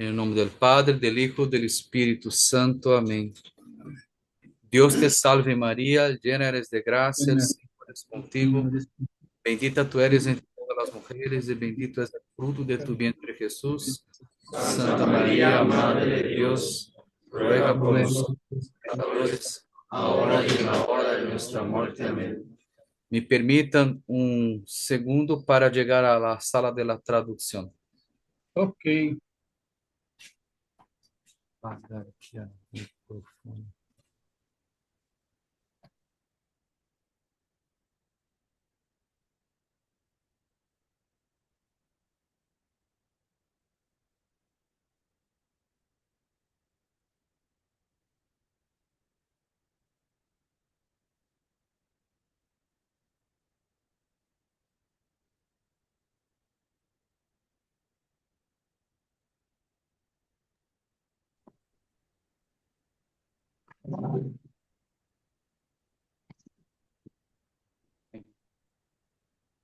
Em nome del Padre, del Hijo, del Espíritu Santo. Amén. Dios te salve María, llena eres de gracia, el Buenas, Señor es contigo. señores. Bendita tú eres entre todas las mujeres y bendito es el fruto de tu vientre Jesús. Santa María, Madre de Dios, ruega por Ruego nosotros pecadores, ahora y en la hora de nuestra muerte. Amén. Me permitan un segundo para llegar a la sala de la traducción. Ok, Apagar aqui o microfone.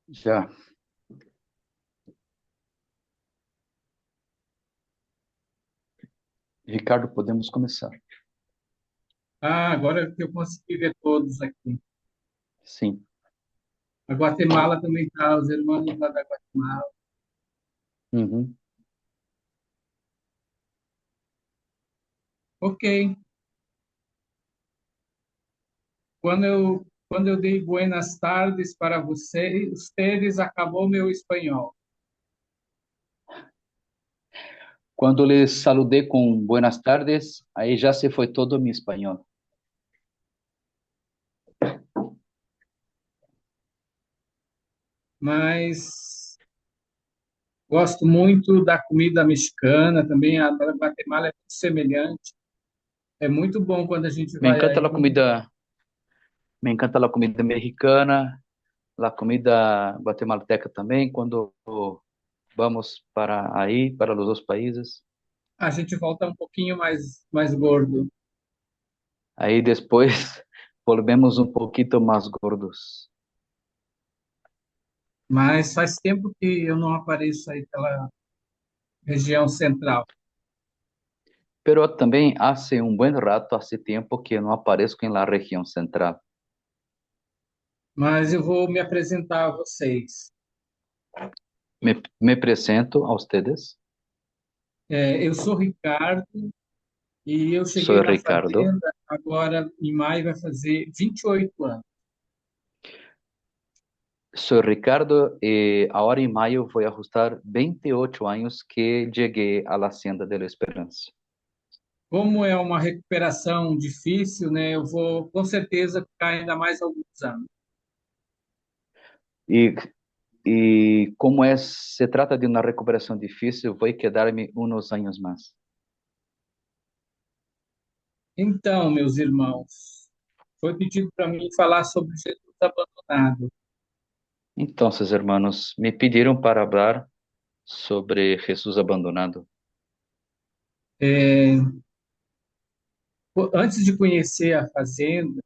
Já. Ricardo, podemos começar. agora que eu consegui ver todos aqui. Sim. A Guatemala também está, os irmãos lá da Guatemala. Uhum. Ok, quando eu dei buenas tardes para vocês, ustedes, acabou meu espanhol. Quando les saludei com buenas tardes, aí já se foi todo o meu espanhol. Mas gosto muito da comida mexicana também, a da Guatemala é muito semelhante. É muito bom quando a gente Me vai encanta a aí. comida, me encanta a comida mexicana, a comida guatemalteca também, quando vamos para aí, para os dois países. A gente volta um pouquinho mais gordo. Aí depois volvemos um pouquinho mais gordos. Mas faz tempo que eu não apareço aí pela região central. Pero também há um bom rato, há tempo que não apareço em la região central. Mas eu vou me apresentar a vocês. Me apresento a ustedes. Eu sou Ricardo e eu cheguei Sou na Ricardo. fazenda agora em maio, vai fazer 28 anos. Sou Ricardo e agora em maio vou ajustar 28 anos que cheguei à Hacienda de la Esperança. Como é uma recuperação difícil, né? Eu vou com certeza ficar ainda mais alguns anos. E, e como se trata de uma recuperação difícil, vou quedar-me uns anos mais. Então, meus irmãos, foi pedido para mim falar sobre Jesus abandonado. Então, hermanos, me pediram para falar sobre Jesus abandonado. É, Antes de conhecer a fazenda,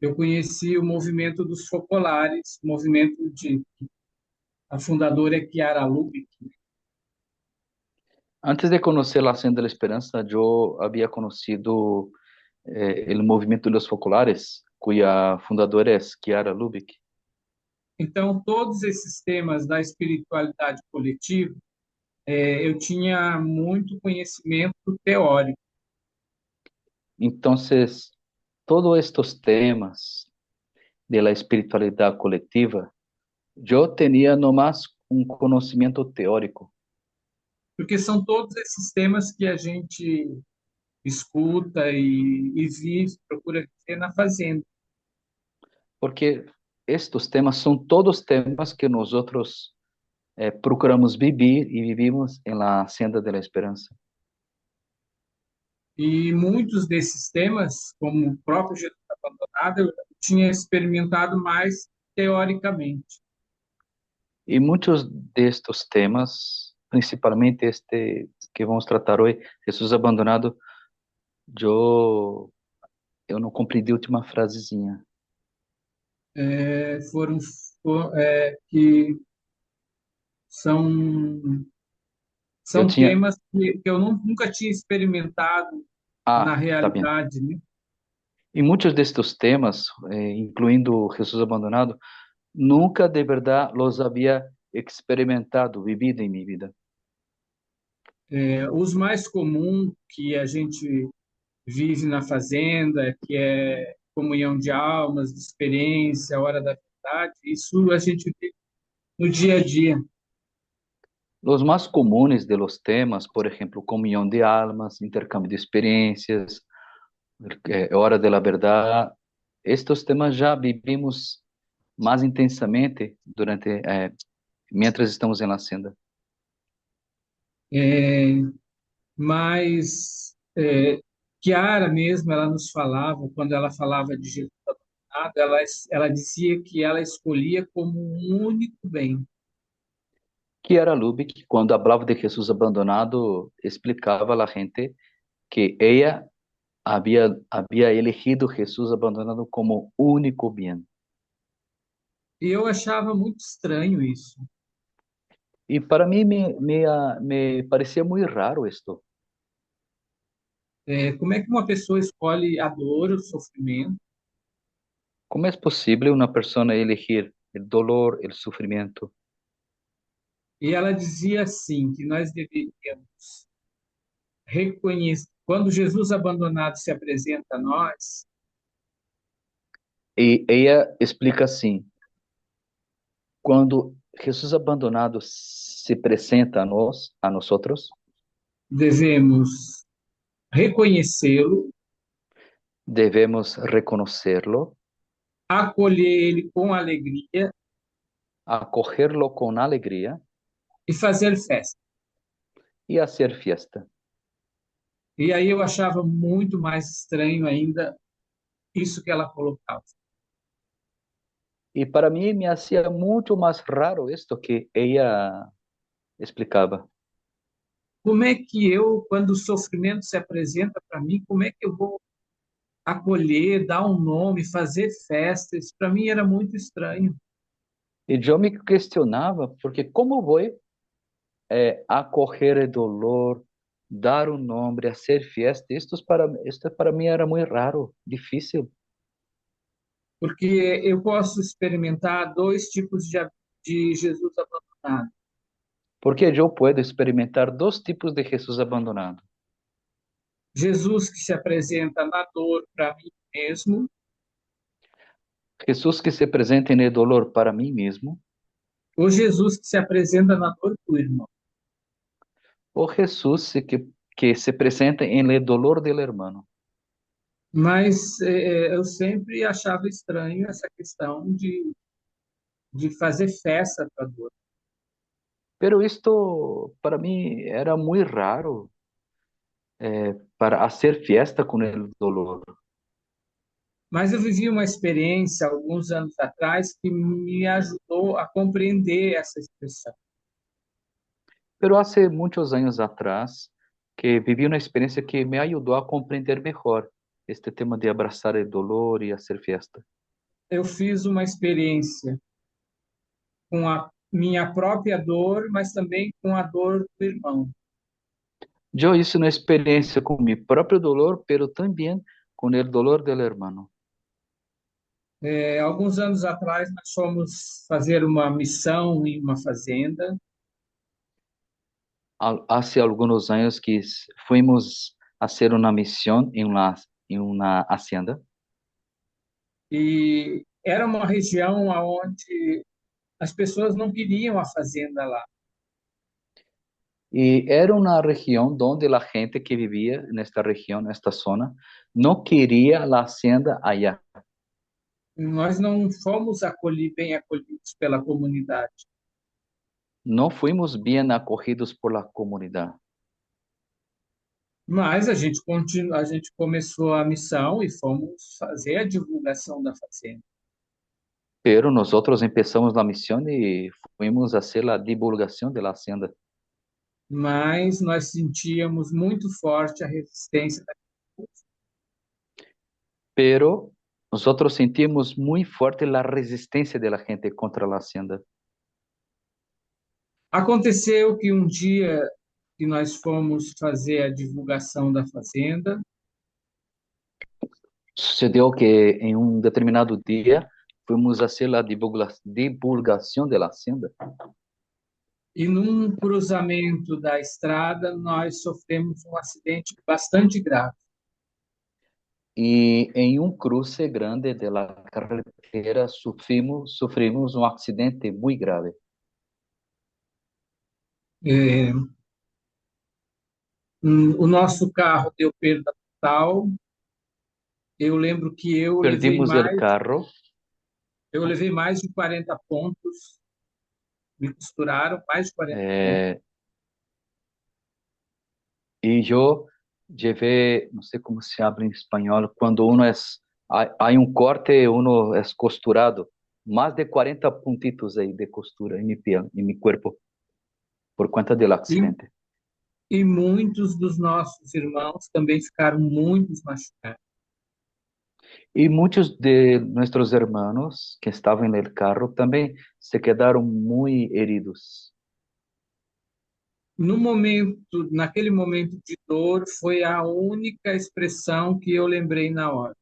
eu conheci o movimento dos focolares, o movimento de a fundadora é Chiara Lubich. Antes de conhecer a Hacienda de la Esperança, eu havia conhecido o movimento dos focolares, cuja fundadora é Chiara Lubich. Então, todos esses temas da espiritualidade coletiva, eu tinha muito conhecimento teórico. Então, todos estes temas de la espiritualidade coletiva, eu tinha nomás um conhecimento teórico, Porque são todos esses temas que a gente escuta e vive, procura viver na fazenda. porque estes temas são todos temas que nós outros procuramos viver e vivimos em la Hacienda de la Esperança. E muitos desses temas, como o próprio Jesus abandonado, eu tinha experimentado mais teoricamente. E muitos destes temas, principalmente este que vamos tratar hoje, Jesus abandonado, eu não compreendi a última frasezinha. Foram que são Eu São tinha, temas que eu nunca tinha experimentado na tá bem. realidade, né? E muitos destes temas, incluindo Jesus abandonado, nunca de verdade los había experimentado, vivido em minha vida. Os mais comuns que a gente vive na fazenda, que é comunhão de almas, de experiência, hora da verdade, isso a gente vive no dia a dia. Os mais comuns de los temas, por exemplo, comunhão de almas, intercâmbio de experiências, hora de la verdade, estes temas já vivimos mais intensamente durante, mientras estamos em la senda. É, mas Chiara mesmo, ela nos falava, quando ela falava de Jesus abandonado, ela dizia que ela escolhia como um único bem. Kiara Lubick, quando falava de Jesus abandonado, explicava a gente que ela havia elegido Jesus abandonado como único bem. E eu achava muito estranho isso. E para mim me parecia muito raro isto. Como é que uma pessoa escolhe a dor, o sofrimento? Como é possível uma pessoa elegir o dolor, o sofrimento? E ela dizia assim, que nós deveríamos reconhecer, quando Jesus abandonado se apresenta a nós, E ela explica assim: quando Jesus abandonado se apresenta a nós outros, devemos reconhecê-lo, devemos reconhecê-lo, acolher ele com alegria acolhê-lo com alegria e fazer festa. e fazer fiesta. E aí eu achava muito mais estranho ainda isso que ela colocava. E para mim me hacía muito mais raro isto que ela explicava. Como é que eu, quando o sofrimento se apresenta para mim, como é que eu vou acolher, dar um nome, fazer festas? Isso para mim era muito estranho. E eu me questionava, porque como vou acolher o dolor, dar um nome, fazer fiesta? Isto para mim era muito raro, difícil. Porque eu posso experimentar dois tipos de Jesus abandonado. Porque eu posso experimentar dois tipos de Jesus abandonado. Jesus que se apresenta na dor para mim mesmo, Jesus que se apresenta em dolor para mim mesmo, ou Jesus que se apresenta na dor do irmão. ou Jesus que se apresenta em dolor del hermano. Mas eu sempre achava estranho essa questão de fazer festa para a dor. Pero isto para mim era muito raro, para fazer fiesta com o dolor. Mas eu vivi uma experiência alguns anos atrás que me ajudou a compreender essa expressão. Pero hace muitos anos atrás, que vivi uma experiência que me ajudou a compreender melhor este tema de abraçar o dolor e fazer fiesta. Eu fiz uma experiência com a minha própria dor, mas também com a dor do irmão. Eu hice uma experiência com meu próprio dolor, pero também com o dolor del hermano. Alguns anos atrás, nós fomos fazer uma missão em uma fazenda Hace alguns anos que fomos a fazer uma missão em uma hacienda. e era uma região onde as pessoas não queriam a fazenda lá. E era uma região onde a gente que vivia nesta região, nesta zona, não queria a hacienda allá. Nós não fomos bem acolhidos pela comunidade. Não fomos bem acolhidos por la comunidade. Mas a gente começou a missão e fomos fazer a divulgação da fazenda. Pero nosotros empezamos la misión y fuimos a hacer la divulgación de la hacienda. Mas nós sentíamos muito forte a resistência da comunidade. Pero nosotros sentimos muy fuerte la resistencia de la gente contra la hacienda. Aconteceu que um dia que nós fomos fazer a divulgação da fazenda Sucedió que en un determinado día fuimos a hacer la divulgación de la hacienda e num cruzamento da estrada nós sofremos um acidente bastante grave. y en un cruce grande de la carretera sufrimos un accidente muy grave. É, o nosso carro deu perda total. Eu lembro que Perdimos el carro eu levei mais de 40 pontos, me costuraram mais de 40 pontos. eh, y yo llevé, no sé cómo se habla en español, cuando uno hay un corte, uno es costurado, más de 40 puntitos ahí de costura en mi piel, en mi cuerpo, por cuenta del E, accidente. e muitos dos nossos irmãos também ficaram muito machucados. Y muchos de nuestros hermanos que estaban en el carro también se quedaron muy heridos. No momento, naquele momento de dor, foi a única expressão que eu lembrei na hora.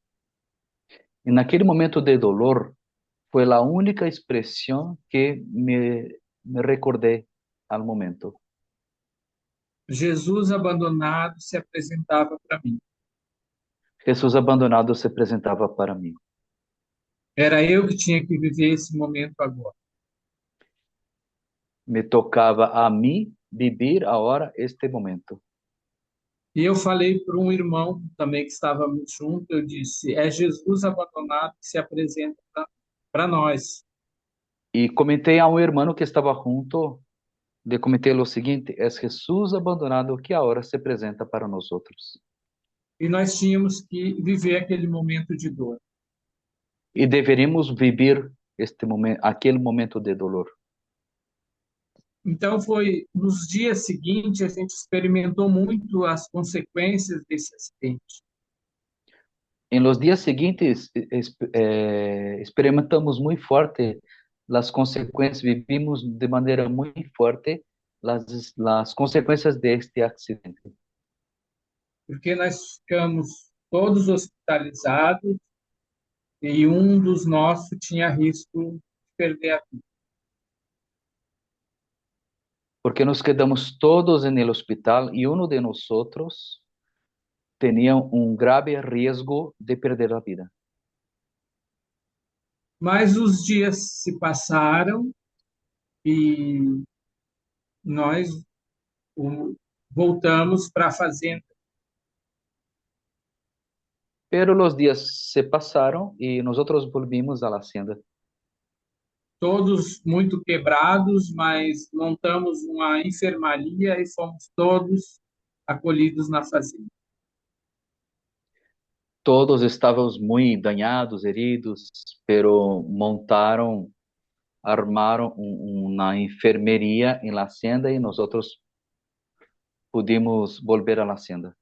En aquel momento de dolor fue la única expresión que me recordé al momento. Jesus abandonado se apresentava para mim. Jesús abandonado se presentaba para mí. Era eu que tinha que viver esse momento agora. Me tocaba a mí vivir ahora este momento. E eu falei para um irmão também que estávamos junto, eu disse: é Jesus abandonado que se apresenta para nós. Y comenté a un hermano que estaba junto, le comenté lo siguiente, es Jesús abandonado que ahora se presenta para nosotros. E nós tínhamos que viver aquele momento de dor. Y deberíamos vivir este momento, aquel momento de dolor. Então foi nos dias seguintes a gente experimentou muito as consequências desse acidente. En los días siguientes experimentamos muy fuerte las consecuencias, vivimos de manera muy fuerte las consecuencias de este accidente. Porque nós ficamos todos hospitalizados e um dos nossos tinha risco de perder a vida. Porque nos quedamos todos en el hospital y uno de nosotros tenía un grave riesgo de perder la vida. Mas os dias se passaram e nós voltamos para a fazenda. Pero los días se pasaron y nosotros volvimos a la hacienda. Todos muito quebrados, mas montamos uma enfermaria e fomos todos acolhidos na fazenda. Todos estábamos muy dañados, heridos, pero armaron una enfermería en la hacienda y nosotros pudimos volver a la hacienda.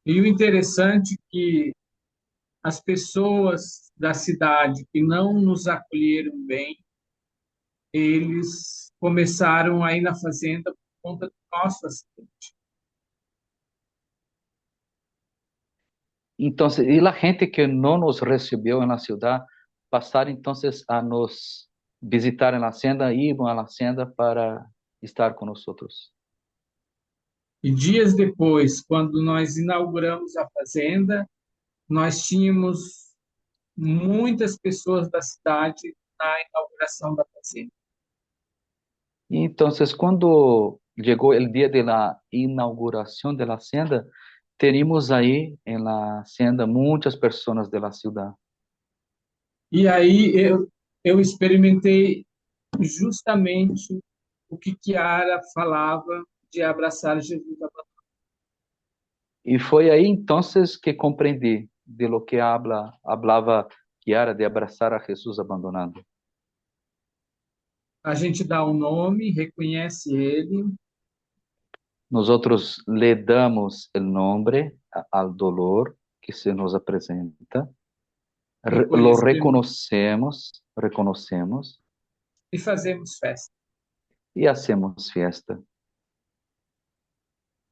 E o interessante é que as pessoas da cidade que não nos acolheram bem, eles começaram a ir na fazenda por conta do nosso acidente. Entonces, y la gente que no nos recibió en la ciudad, pasaron entonces a nos visitar en la hacienda, iban a la hacienda para estar con nosotros. E dias depois, quando nós inauguramos a fazenda, nós tínhamos muitas pessoas da cidade na inauguração da fazenda. Y entonces, cuando llegó el día de la inauguración de la hacienda, teníamos ahí en la hacienda muchas personas de la ciudad. E aí eu experimentei justamente o que Kiara falava de abraçar Jesus. Y fue ahí entonces que comprendí de lo que hablaba Kiara de abrazar a Jesús abandonado. A gente dá um nome, reconhece ele, Nosotros le damos el nombre al dolor que se nos presenta, lo reconhecemos reconocemos e fazemos festa. y hacemos fiesta.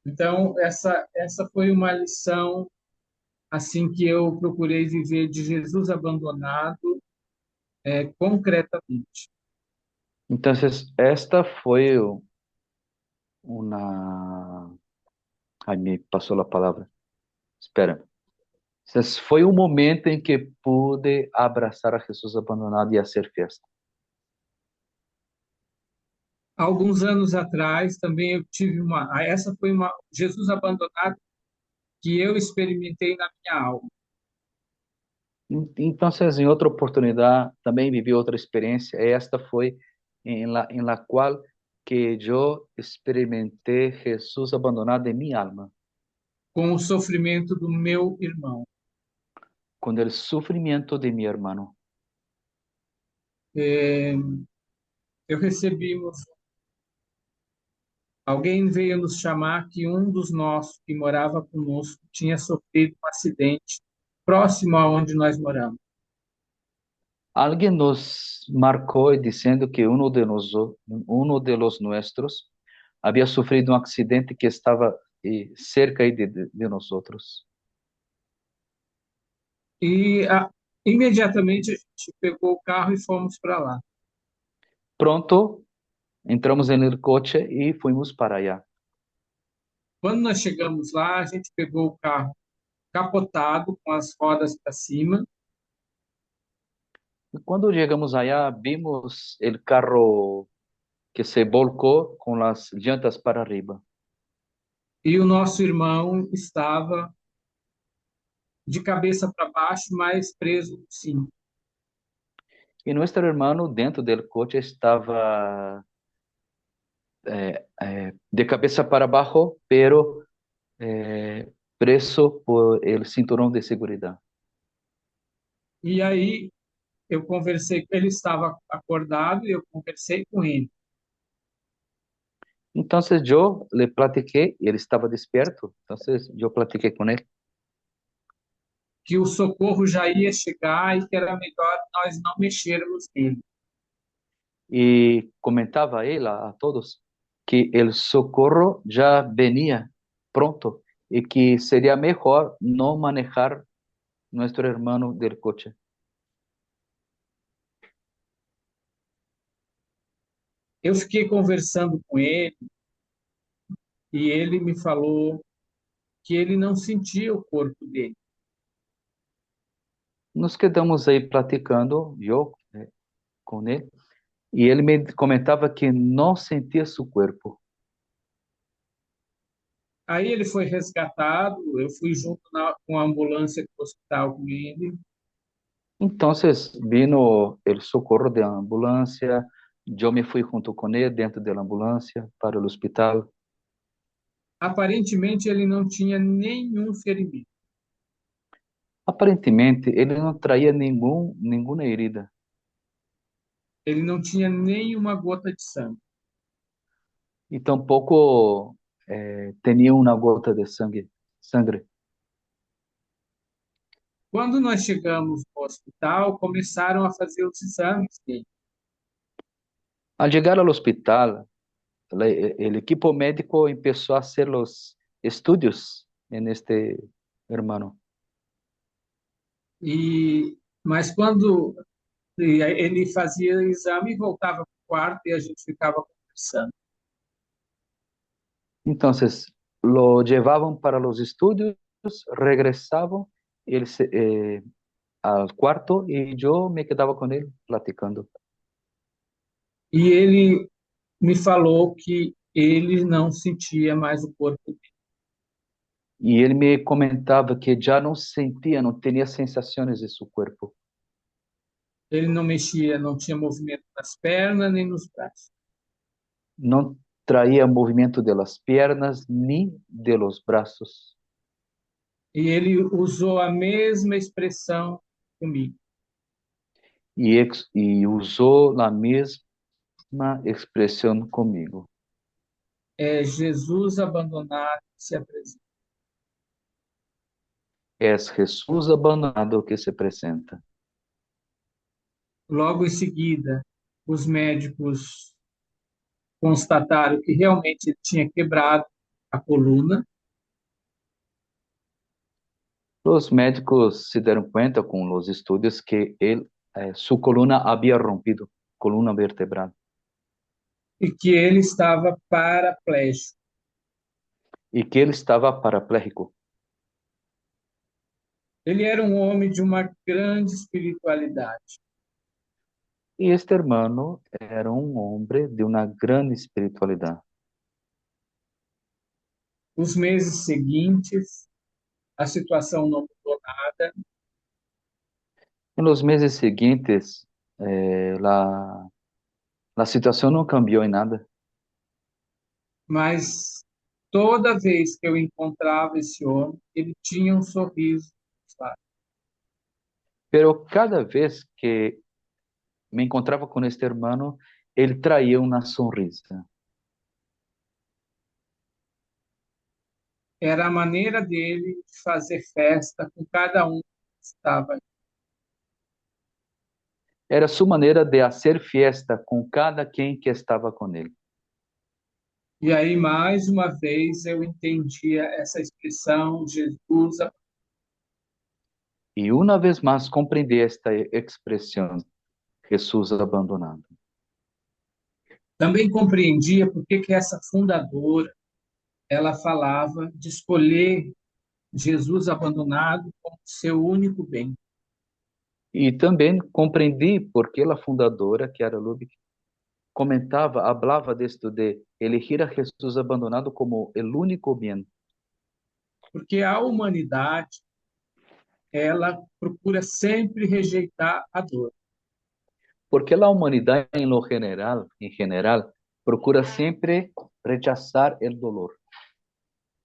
Então, essa foi uma lição assim que eu procurei viver de Jesus abandonado, concretamente. Entonces, esta fue una... Ay, me pasó la palabra. Espera. Entonces, foi um momento em que pude abraçar a Jesus abandonado e hacer fiesta. Alguns anos atrás também eu tive essa foi uma Jesus abandonado que eu experimentei na minha alma. Então, em outra oportunidade, também vivi outra experiência. Esta foi em la qual que eu experimentei Jesus abandonado em minha alma, Com o sofrimento do meu irmão. com o sofrimento de meu irmão. É, eu recebi, alguém veio nos chamar que um dos nossos que morava conosco tinha sofrido um acidente próximo aonde nós moramos. Alguém nos marcou dizendo que uno de los nuestros havia sofrido um acidente que estava cerca de nós outros. E imediatamente a gente pegou o carro e fomos para lá. Pronto, entramos no coche e fomos para allá. Quando nós chegamos lá, a gente pegou o carro capotado, com as rodas para cima, E quando chegamos allá, vimos o carro que se volcou com as llantas para arriba. e o nosso irmão estava de cabeça para baixo, mas preso sim. E nosso irmão dentro do coche estava de cabeça para baixo, pero preso por el cinturão de segurança. E aí eu conversei, ele estava acordado e eu conversei com ele, Então, eu le platiquei, ele estava desperto, então eu platiquei com ele que o socorro já ia chegar e que era melhor nós não mexermos nele. e comentava a ele, a todos, que o socorro já venia pronto e que seria melhor não manejar nosso irmão del coche. Eu fiquei conversando com ele e ele me falou que ele não sentia o corpo dele. Nos quedamos aí praticando, eu com ele, e ele me comentava que não sentia seu corpo. Aí ele foi resgatado, eu fui junto com a ambulância do hospital com ele. Então, vino o socorro da ambulância, eu me fui junto com ele dentro da ambulância para o hospital. Aparentemente ele não tinha nenhum ferimento, Aparentemente, ele não traía nenhuma herida ele não tinha nenhuma gota de sangue. e tampouco tinha uma gota de sangue. Quando nós chegamos no hospital, começaram a fazer os exames dele. Al llegar al hospital, el equipo médico empezó a hacer los estudios en este hermano. Mas quando ele fazia o exame, voltava para o quarto e a gente ficava conversando. Entonces, lo llevaban para los estudios, regresaban él al cuarto y yo me quedaba con él platicando. E ele me falou que ele não sentia mais o corpo dele. Y él me comentaba que ya no sentía, no tenía sensaciones de su cuerpo. Ele não mexia, não tinha movimento nas pernas nem nos braços. No traía movimiento de las piernas ni de los brazos. E ele usou a mesma expressão comigo. Y usó la misma expresión conmigo. É Jesus abandonado se apresenta. Es Jesús abandonado que se presenta. Logo em seguida, os médicos constataram que realmente ele tinha quebrado a coluna, Los médicos se dieron cuenta con los estudios que su columna había rompido, columna vertebral, e que ele estava paraplégico. y que él estaba parapléjico. Ele era um homem de uma grande espiritualidade. Y este hermano era un hombre de una gran espiritualidad. Os meses seguintes, a situação não mudou nada, En los meses siguientes, la situación no cambió en nada, mas toda vez que eu encontrava esse homem, ele tinha um sorriso, sabe? pero cada vez que me encontraba con este hermano, él traía una sonrisa. Era a maneira dele de fazer festa com cada um que estava. Era su manera de hacer fiesta con cada quien que estaba con él. E aí, mais uma vez, eu entendia essa expressão, Jesus. Y una vez más comprendí esta expresión, Jesús abandonado. Também compreendia por que essa fundadora, ela falava de escolher Jesus abandonado como seu único bem. Y también comprendí por qué la fundadora, que era Lubick, comentaba, hablaba de esto de elegir a Jesús abandonado como el único bien. Porque a humanidade, ela procura sempre rejeitar a dor. Porque la humanidad en general, procura siempre rechazar el dolor.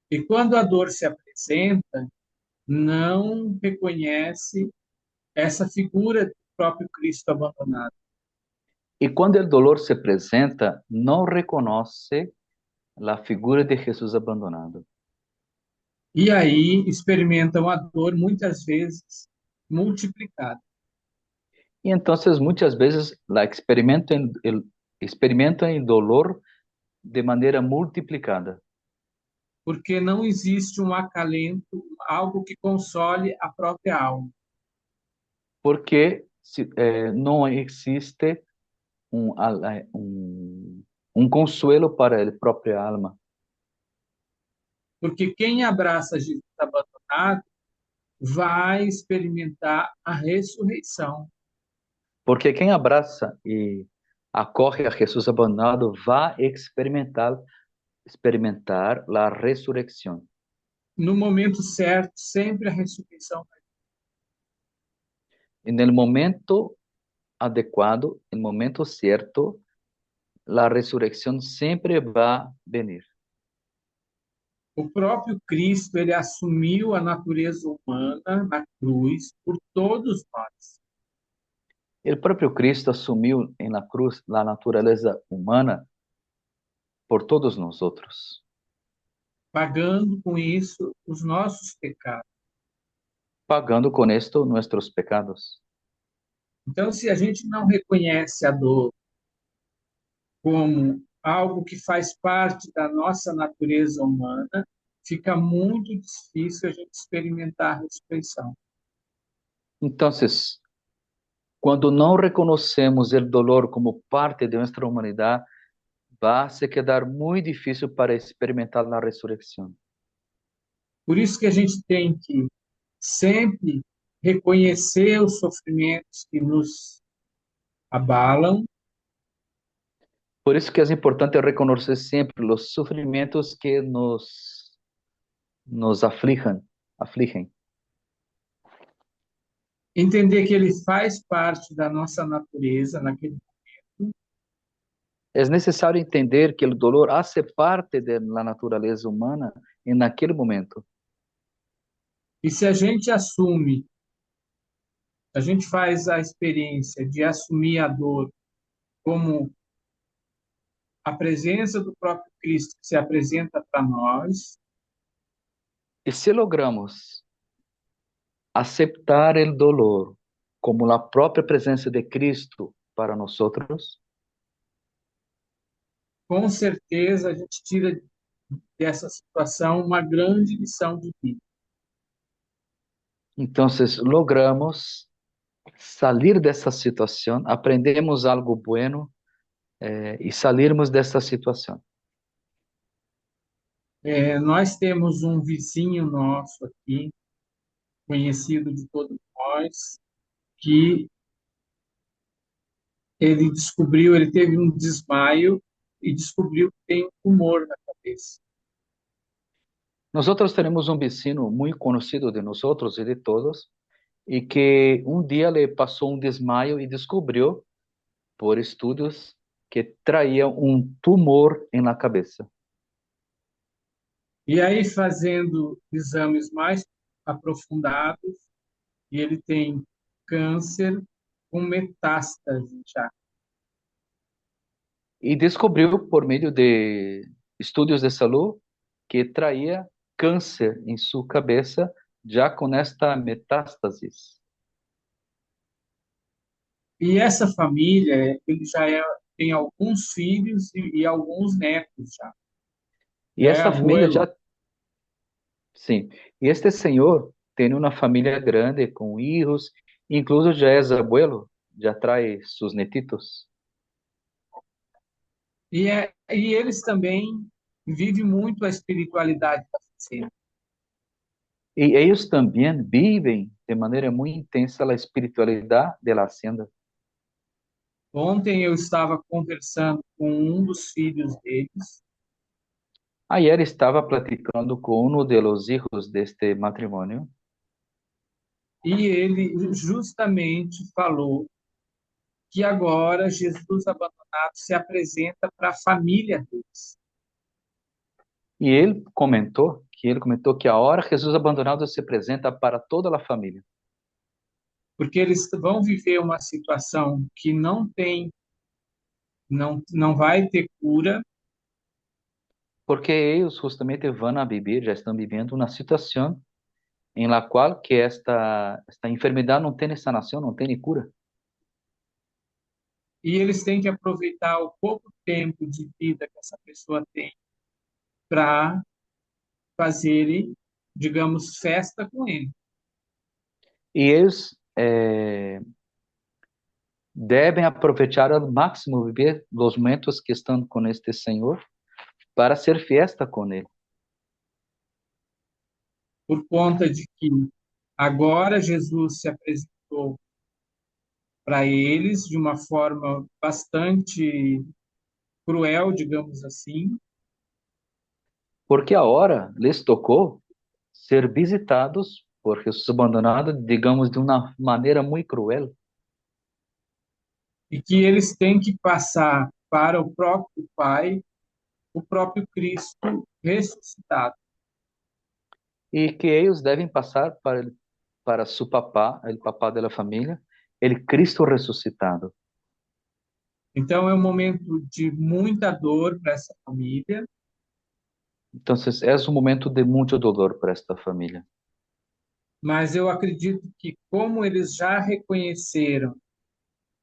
E quando a dor se apresenta, não reconhece essa figura do próprio Cristo abandonado. Y cuando el dolor se presenta, no reconoce la figura de Jesús abandonado. E aí experimentam a dor muitas vezes multiplicada. Y entonces muchas veces experimentan el dolor de manera multiplicada. Porque não existe um acalento, algo que console a própria alma. Porque no existe un consuelo para el propio alma. Porque quem abraça Jesus abandonado vai experimentar a ressurreição. Porque quien abraza y acoge a Jesús abandonado va a experimentar la resurrección. No momento certo, sempre a ressurreição. En el momento adecuado, en el momento cierto, la resurrección siempre va a venir. O próprio Cristo, ele assumiu a natureza humana na cruz por todos nós. El propio Cristo asumió en la cruz la naturaleza humana por todos nosotros, Pagando com isso os nossos pecados. pagando con esto nuestros pecados. Então, se a gente não reconhece a dor como algo que faz parte da nossa natureza humana, fica muito difícil a gente experimentar a ressurreição. Entonces, cuando no reconocemos el dolor como parte de nuestra humanidad, va a se quedar muy difícil para experimentar la resurrección. Por isso que a gente tem que sempre reconhecer os sofrimentos que nos abalam, Por eso que es importante reconocer siempre los sufrimientos que nos afligen. entender que ele faz parte da nossa natureza naquele. Es necesario entender que el dolor hace parte de la naturaleza humana en aquel momento. E se a gente assume, a gente faz a experiência de assumir a dor como a presença do próprio Cristo que se apresenta para nós, Y si logramos aceptar el dolor como la propia presencia de Cristo para nosotros, com certeza a gente tira dessa situação uma grande lição de vida. Entonces, logramos salir dessa situação, aprendemos algo bueno e salirmos dessa situação. Nós temos um vizinho nosso aqui, conhecido de todos nós, que ele teve um desmaio e descobriu que tem um tumor na cabeça. Nosotros tenemos un vecino muy conocido de nosotros y de todos, y que un día le pasó un desmayo y descubrió, por estudios, que traía un tumor en la cabeza. E aí, fazendo exames mais aprofundados, e ele tem câncer com metástase já. Y descubrió, por medio de estudios de salud, que traía cáncer en su cabeza ya con esta metástasis. E essa família, ele tem alguns filhos e alguns netos já. Y Já é esta familia abuelo. ya, sí, y este señor tiene una familia grande con hijos, incluso ya es abuelo, ya trae sus netitos. E eles também vivem muito a espiritualidade da fazenda. Y ellos también viven de manera muy intensa la espiritualidad de la hacienda. Ontem eu estava conversando com um dos filhos deles, Ayer estaba platicando con uno de los hijos de este matrimonio e ele justamente falou que agora Jesus abandonado se apresenta para a família deles. y él comentó que ahora Jesús abandonado se presenta para toda la familia, Porque eles vão viver uma situação que não vai ter cura, porque ellos justamente van a vivir, ya están viviendo una situación en la cual que esta enfermedad no tiene sanación, no tiene cura. e eles têm que aproveitar o pouco tempo de vida que essa pessoa tem para fazerem, digamos, festa com ele. Y ellos deben aprovechar al máximo vivir los momentos que están con este Señor para hacer fiesta con Él. Por conta de que agora Jesus se apresentou para eles de uma forma bastante cruel, digamos assim, Porque ahora les tocó ser visitados por Jesús abandonado, digamos, de uma maneira muito cruel. e que eles têm que passar para o próprio Pai, o próprio Cristo ressuscitado. E que eles devem passar para su papá, o papá da família, o Cristo ressuscitado. Então, é um momento de muita dor para essa família, Então, é um momento de muito dolor para esta família. mas eu acredito que, como eles já reconheceram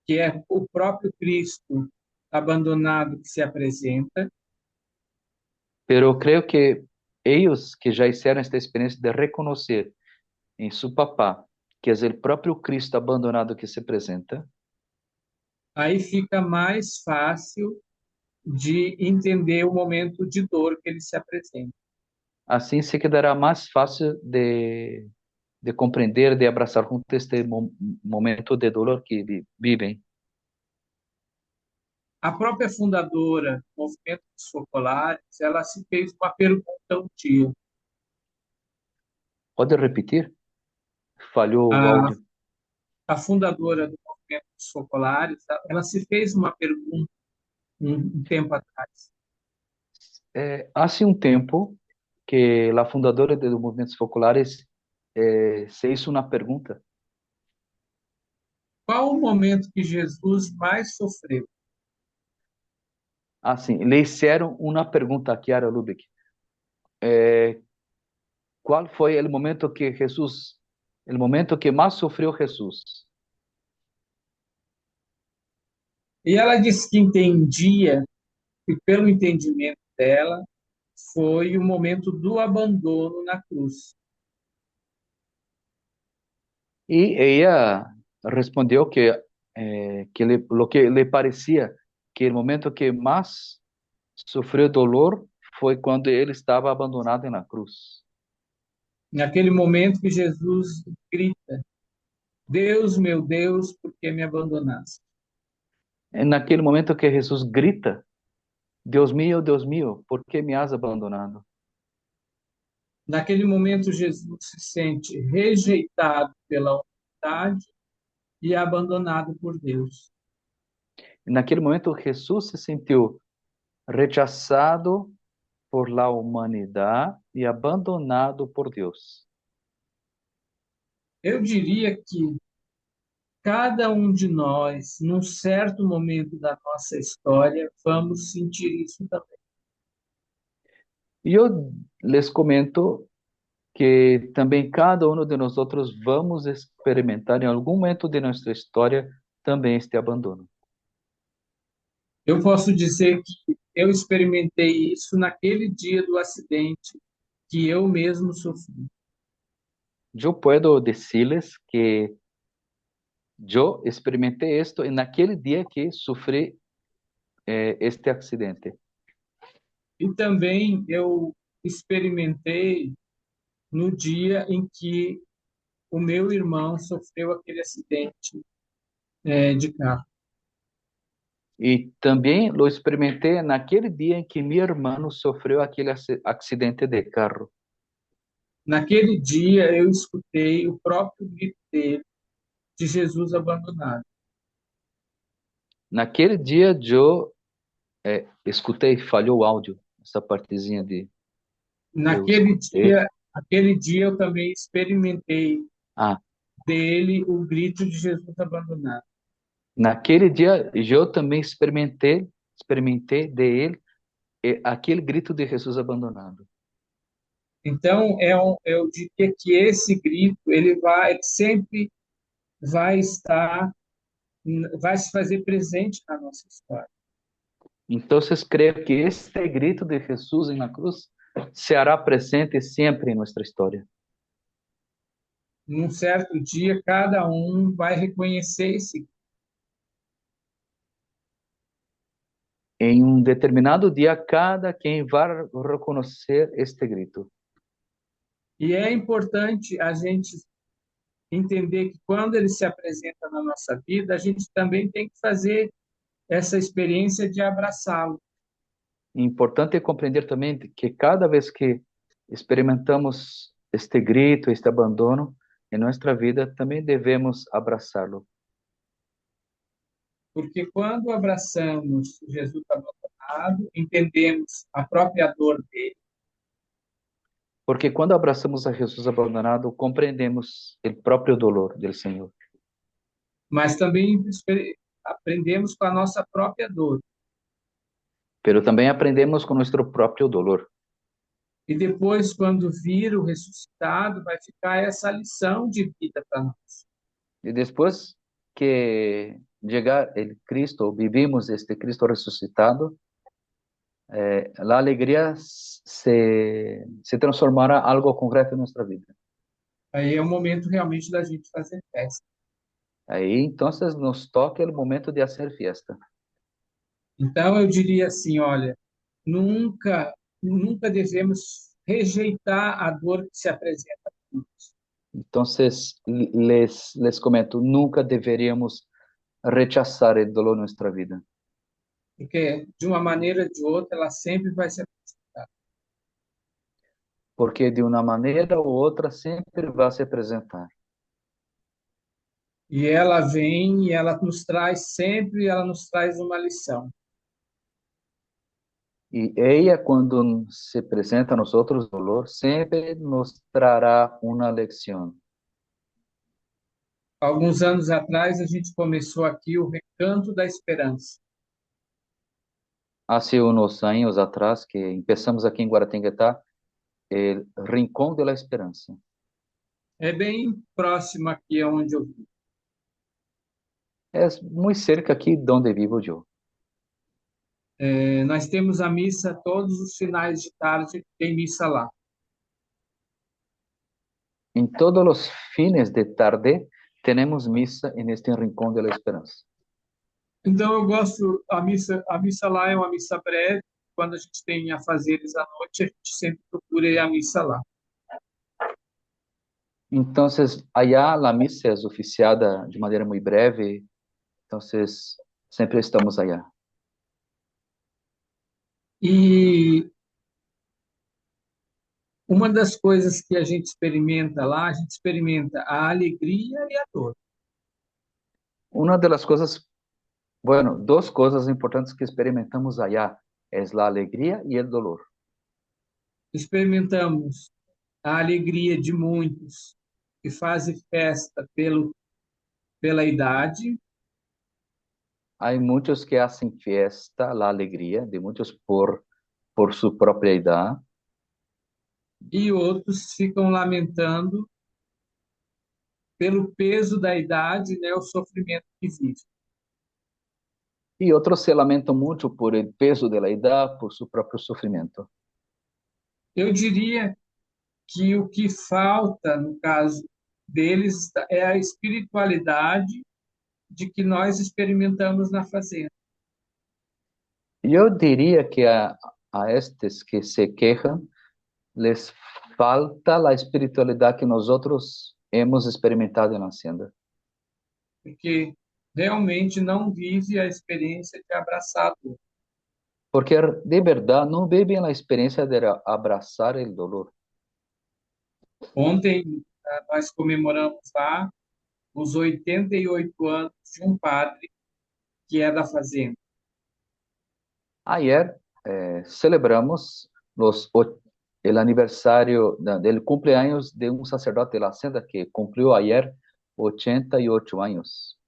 que é o próprio Cristo abandonado que se apresenta, Pero creio que eles que já fizeram esta experiência de reconhecer em su papá que é o próprio Cristo abandonado que se apresenta, aí fica mais fácil de entender o momento de dor que ele se apresenta. assim se quedará mais fácil de compreender, de abraçar junto este momento de dolor que vivem. A própria fundadora do movimento dos focolares, ela se fez uma pergunta um dia. Pode repetir? Falhou o A, áudio. a fundadora do movimento dos focolares, ela se fez uma pergunta um tempo atrás. Há um tempo que a fundadora dos movimentos focolares se hizo uma pergunta. Qual o momento que Jesus mais sofreu? Assim, le hicieron uma pergunta a Chiara Lubick. Qual foi o momento que Jesus, o momento que mais sofreu Jesus? E ela disse que entendia, e pelo entendimento dela, foi o momento do abandono na cruz. Y ella respondió lo que le parecía que el momento que más sufrió dolor fue cuando él estaba abandonado en la cruz. Naquele momento que Jesus grita: meu Deus, por que me abandonaste? En aquel momento que Jesús grita, Dios mío, ¿por qué me has abandonado? Naquele momento, Jesus se sente rejeitado pela humanidade e abandonado por Deus. En aquel momento Jesús se sintió rechazado por la humanidad y abandonado por Dios. Eu diria que cada um de nós, num certo momento da nossa história, vamos sentir isso também. Y yo les comento que também cada um de nós outros vamos experimentar em algum momento de nossa história também este abandono. Eu posso dizer que eu experimentei isso naquele dia do acidente que eu mesmo sofri. Eu puedo decirles que eu experimentei esto naquele dia que sofri este acidente. E também eu experimentei no dia em que o meu irmão sofreu aquele acidente de carro. E também lo experimentei naquele dia em que meu irmão sofreu aquele acidente de carro. Naquele dia eu escutei o próprio grito dele, de Jesus abandonado. Naquele dia eu escutei, falhou o áudio, essa partezinha de eu Naquele escutei. dia, aquele dia eu também experimentei Ah, dele o grito de Jesus abandonado. naquele dia eu também experimentei de ele aquele grito de Jesus abandonado. Então, eu diria que esse grito, ele sempre vai estar, vai se fazer presente na nossa história. Então, creio que este grito de Jesus na cruz será presente sempre em nossa história. Num certo dia, cada um vai reconhecer esse grito. Em um determinado dia, cada quem vai reconhecer este grito. E é importante a gente entender que quando ele se apresenta na nossa vida, a gente também tem que fazer essa experiência de abraçá-lo. Importante compreender também que cada vez que experimentamos este grito, este abandono em nossa vida, também devemos abraçá-lo. Porque quando abraçamos Jesus abandonado, entendemos a própria dor dele, Porque quando abraçamos a Jesus abandonado, compreendemos o próprio dolor do Senhor. mas também aprendemos com a nossa própria dor. Pero também aprendemos com nosso próprio dolor. E depois, quando vir o ressuscitado, vai ficar essa lição de vida para nós. E depois que chegar o Cristo, vivimos este Cristo ressuscitado, a alegria se transformará em algo concreto em nossa vida. Aí é o momento realmente da gente fazer festa. Aí, então, nos toca o momento de fazer festa. Então, eu diria assim, olha, nunca devemos rejeitar a dor que se apresenta a nós. Então, les comento, nunca deveríamos rechazar o dolor em nossa vida. Porque, de uma maneira ou de outra, ela sempre vai se apresentar. Porque de uma maneira ou outra sempre vai se apresentar. E ela vem e ela nos traz sempre, ela nos traz uma lição. E ela, quando se apresenta a nós outros dolor, sempre nos trará uma lição. Alguns anos atrás, a gente começou aqui o Recanto da Esperança. Há uns anos atrás que começamos aqui em Guaratinguetá, o Rincón de la Esperança. É bem próximo aqui onde eu vivo. É muito cerca aqui de onde vivo eu. Nós temos a missa todos os finais de tarde, tem missa lá. En todos los fines de tarde tenemos misa en este rincón de la esperanza. Então eu gosto, a missa lá é uma missa breve, quando a gente tem afazeres à noite, a gente sempre procura ir à missa lá. Entonces, allá la misa es oficiada de manera muy breve, entonces siempre estamos allá. E uma das coisas que a gente experimenta lá, a gente experimenta a alegria e a dor. Una de las cosas, bueno, dos cosas importantes que experimentamos allá es la alegría y el dolor. Experimentamos a alegria de muitos que fazem festa pela idade, Hay muchos que hacen fiesta, la alegría de muchos por su propia edad, e outros ficam lamentando pelo peso da idade, né, o sofrimento que vive. y otros se lamentan mucho por el peso de la edad, por su propio sufrimiento. Eu diria que o que falta, no caso deles, é a espiritualidade de que nós experimentamos na fazenda. Yo diría que a estos que se quejan les falta la espiritualidad que nosotros hemos experimentado en la hacienda, Porque realmente não vive a experiência de abraçar a dor. porque de verdad no viven la experiencia de abrazar el dolor. Ontem, nós comemoramos lá os 88 anos de um padre que é da fazenda. Ayer celebramos el aniversario del cumpleaños de un sacerdote de la hacienda que cumplió ayer 88 años.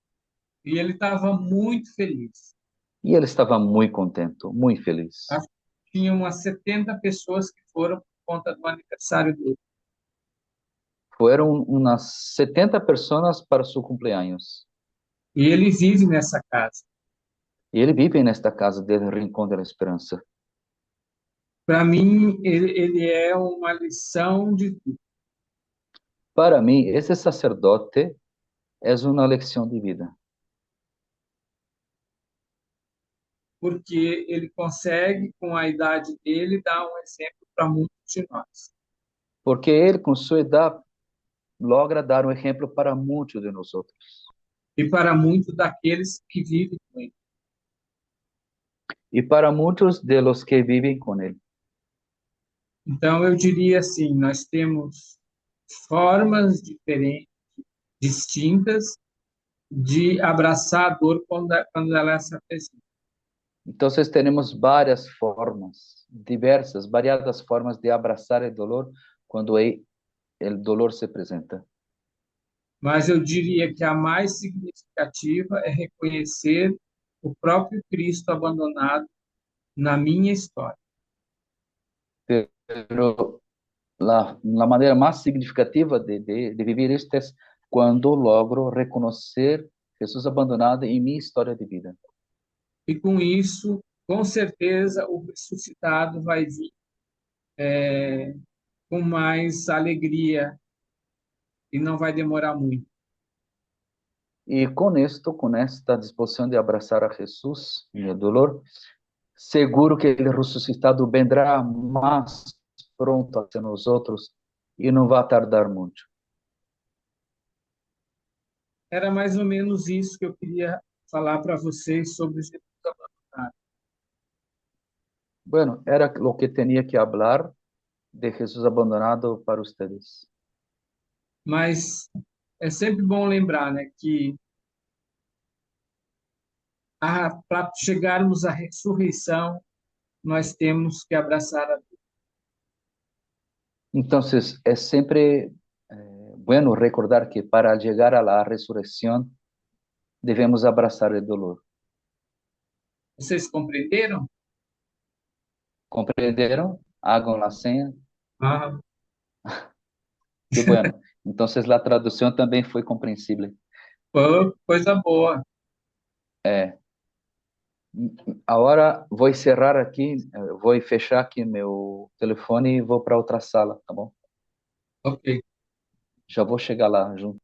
E ele estava muito feliz. Y él estaba muy contento, muy feliz. Acho que tinha umas 70 pessoas que foram por conta do aniversário dele. Fueron unas 70 personas para su cumpleaños. E ele vive nessa casa. Y él vive en esta casa del Rincón de la Esperanza. Para mim, ele é uma lição de vida, Para mí, ese sacerdote es una lección de vida, porque ele consegue, com a idade dele, dar um exemplo para muitos de nós. porque él con su edad logra dar un ejemplo para muchos de nosotros E para muitos daqueles que vivem com ele. y para muchos de los que viven con él. Então, eu diria assim: nós temos formas diferentes, distintas, de abraçar a dor quando ela se apresenta. Entonces tenemos varias formas, diversas, variadas formas de abrazar el dolor cuando el dolor se presenta. Mas eu diria que a mais significativa é reconhecer o próprio Cristo abandonado na minha história. Pero la manera más significativa de vivir esto es cuando logro reconocer Jesús abandonado en mi historia de vida. E com isso, com certeza, o ressuscitado vai vir com mais alegria e não vai demorar muito. Y con esto, con esta disposición de abrazar a Jesús en el dolor, seguro que el resucitado vendrá más pronto hacia nosotros y no va a tardar mucho. Era mais ou menos isso que eu queria falar para vocês sobre Jesus abandonado. Bueno, era lo que tenía que hablar de Jesús abandonado para ustedes. Mas é sempre bom lembrar, né, que para chegarmos à ressurreição, nós temos que abraçar a Deus. Entonces, es siempre bueno recordar que para llegar a la resurrección debemos abrazar el dolor. Vocês compreenderam? ¿Comprendieron? Hagan la seña. Ah, Qué bueno. Entonces, la traducción también fue comprensible. pô, coisa boa. É. Agora vou encerrar aqui, vou fechar aqui meu telefone e vou para outra sala, tá bom? Ok, Já vou chegar lá junto.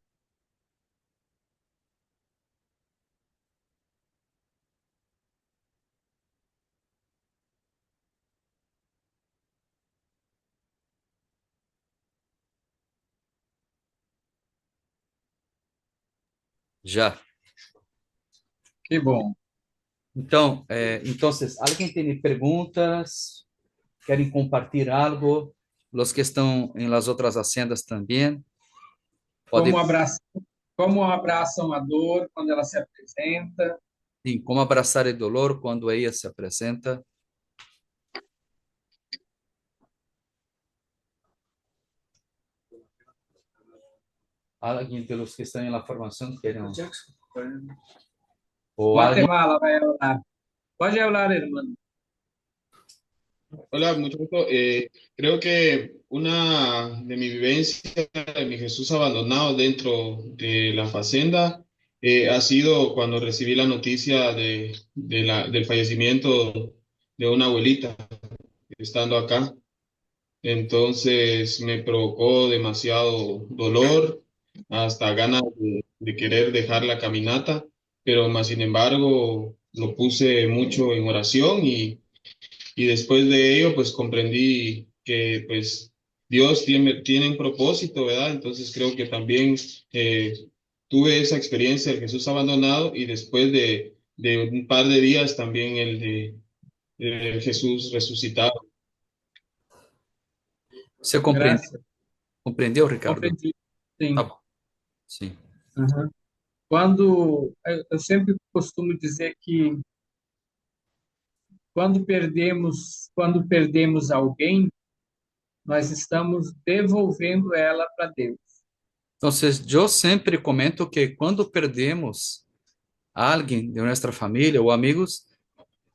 Já. que bom. Então, alguém tem perguntas? Querem compartilhar algo? Os que estão em las outras agendas também. Como Pode, abraçar, como abraçam a dor quando ela se apresenta. sim, como abraçar o dolor quando ela se apresenta. Alguém dos que estão em la formação querem? Ou alguém? Guatemala vai hablar. Pode hablar, hermano. Hola, mucho gusto. Creo que una de mi vivencia de mi Jesús abandonado dentro de la facenda ha sido cuando recibí la noticia del fallecimiento de una abuelita estando acá. Entonces me provocó demasiado dolor, hasta ganas de querer dejar la caminata, pero más sin embargo lo puse mucho en oración y después de ello, pues comprendí que pues Dios tiene un propósito, ¿verdad? Entonces creo que también tuve esa experiencia del Jesús abandonado y después de un par de días también el Jesús resucitado. Você Graças. compreendeu, Ricardo? Compreendi. Tá Sim. bom. Sim. Uhum. Quando eu sempre costumo dizer que quando perdemos alguém, nós estamos devolvendo ela para Deus. Então, eu sempre comento que quando perdemos alguém de nossa família ou amigos,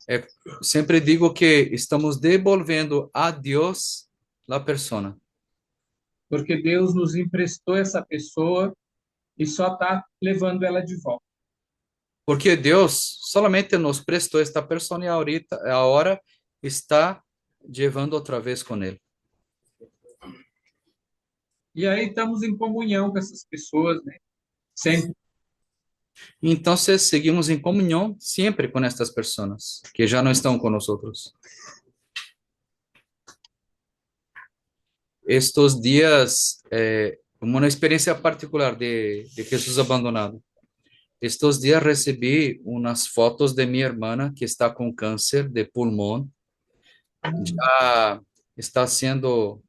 é, sempre digo que estamos devolvendo a Deus a persona. Porque Deus nos emprestou essa pessoa e só está levando ela de volta. Porque Deus solamente nos prestou esta persona e ahorita, agora está levando outra vez com ele. E aí estamos em comunhão com essas pessoas, né? Sempre. Então, seguimos em comunhão sempre com estas pessoas que já não estão conosco. Estes dias, uma experiência particular de Jesus abandonado. Estes dias recebi umas fotos de minha irmã que está com câncer de pulmão. Já está sendo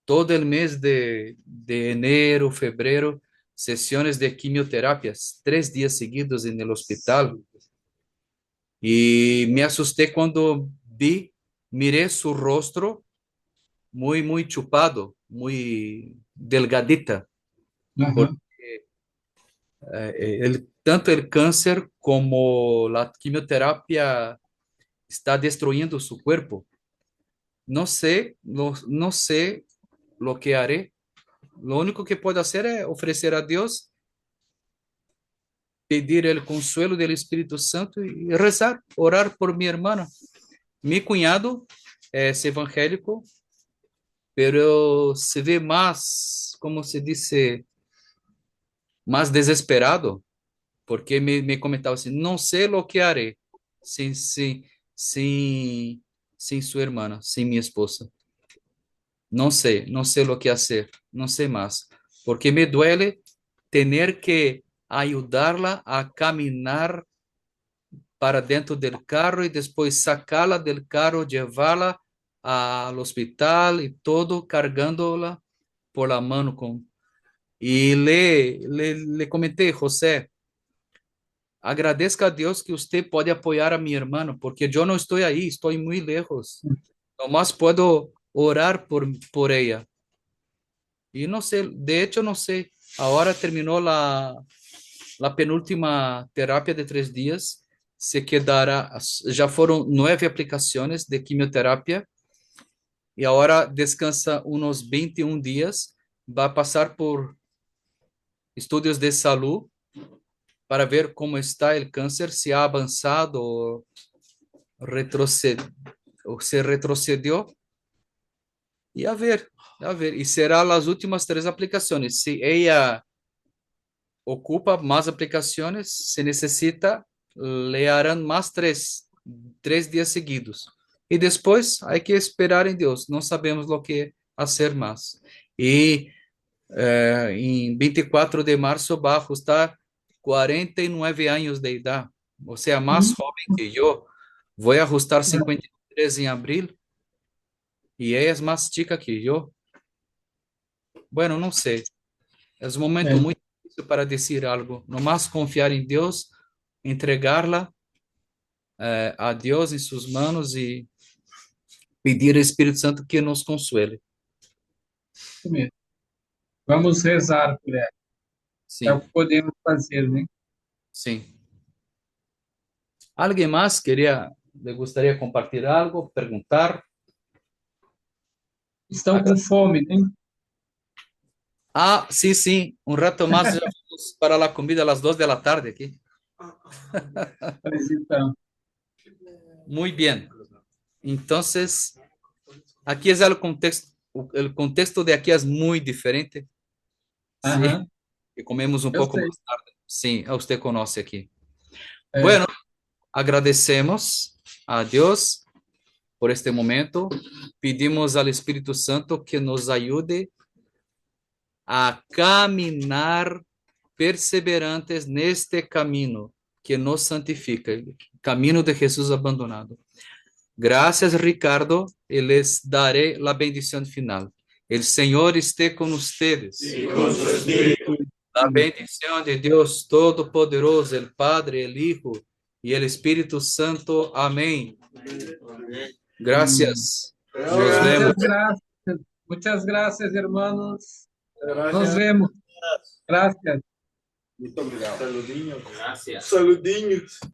todo o mês de enero, fevereiro, sessões de quimioterapias, 3 dias seguidos no hospital. E me assustei quando mirei seu rosto muito chupado, muito delgadita. Uhum. Tanto o câncer como a quimioterapia está destruindo seu corpo. Não sei o que haré. Lo único que puedo hacer é oferecer a Deus, pedir o consuelo do Espírito Santo e rezar, orar por minha irmã. Mi cunhado é evangélico, pero se vê mais, como se diz, mais desesperado, porque me comentava assim, não sei o que haré sem, sem sua irmã, sem minha esposa. Não sei o que fazer, não sei mais, porque me duele ter que ayudarla a caminar para dentro del carro y después sacarla del carro, llevarla al hospital y todo cargándola por la mano con. Y le comenté, José, agradezca a Dios que usted puede apoyar a mi hermano, porque yo no estoy ahí, estoy muy lejos. Nomás puedo orar por ella. Y no sé, de hecho no sé, ahora terminó la penúltima terapia de 3 dias. Se quedará, já foram 9 aplicações de quimioterapia e agora descansa uns 21 dias. Vai passar por estudos de saúde para ver cómo está el cáncer, si ha avanzado o, o se retrocedió, y a ver, y será las últimas 3 aplicaciones. Si ella ocupa más aplicaciones, se necesita, le harán más 3 días seguidos. Y después hay que esperar en Dios, no sabemos lo que hacer más. Y em 24 de março va a ajustar 49 años de edad, o sea, más Hum, joven que yo. Voy a ajustar 53 en abril y ella es más chica que yo. Bueno, no sé, es un momento é, muy difícil para decir algo. Nomás confiar en Dios, entregarla a Dios en sus manos y pedir al Espíritu Santo que nos consuele. isso mesmo. Vamos rezar por ela. É o Sim, que podemos fazer, né? sim. ¿Alguien más le gustaría compartir algo, preguntar? Estão com fome, né? Ah, sí, sí, un rato más ya vamos para la comida a las 2 de la tarde aquí. Pois então. Muy bien. Entonces, aquí es el contexto de aquí es muy diferente. Sí, Aham, que comemos un eu poco sei. más tarde. Sí, usted conoce aquí. É, Bueno, agradecemos a Dios por este momento. Pedimos al Espíritu Santo que nos ayude a caminar perseverantes neste caminho que nos santifica, caminho de Jesus abandonado. Gracias, Ricardo, y les daré la bendición final. El Señor esté con ustedes. Y con su espíritu. La bendición de Dios Todopoderoso, el Padre, el Hijo y el Espíritu Santo. Amén. amém. Gracias. Nos vemos. Muchas gracias, hermanos. Nos Gracias. vemos. Gracias. Muito obrigado. Saludinho. Gracias. Saludinhos.